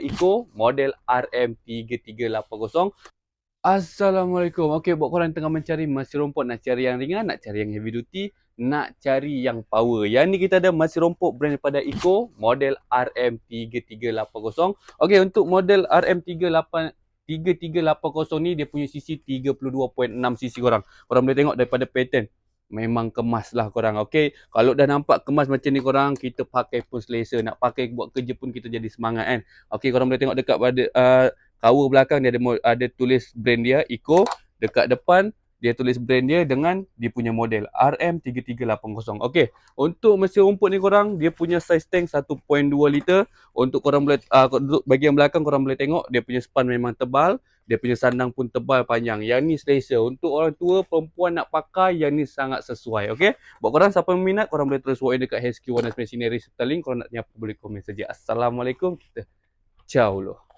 Eco model RM3380. Assalamualaikum. Okey, buat korang tengah mencari mesin rompot, nak cari yang ringan, nak cari yang heavy duty, nak cari yang power. Yang ni kita ada mesin rompot brand daripada Eco model RM3380. Okey, untuk model RM3380 ni dia punya cc 32.6 cc korang. Korang boleh tengok daripada pattern. Memang kemas lah korang. Okey, kalau dah nampak kemas macam ni korang, kita pakai pun selesa. Nak pakai buat kerja pun kita jadi semangat kan. Okey, korang boleh tengok dekat pada cover belakang dia ada tulis brand dia Eco. Dekat depan dia tulis brand dia dengan dia punya model RM3380. Okey, untuk mesin rumput ni korang, dia punya size tank 1.2 liter. Untuk korang boleh bahagian belakang korang boleh tengok dia punya span memang tebal. Dia punya sandang pun tebal panjang. Yang ni selesa. Untuk orang tua, perempuan nak pakai, yang ni sangat sesuai. Okey, buat korang siapa minat, korang boleh terus walk in dekat HQ Warna Machinery serta link. Korang nak tanya apa boleh komen saja. Assalamualaikum. Kita ciao loh.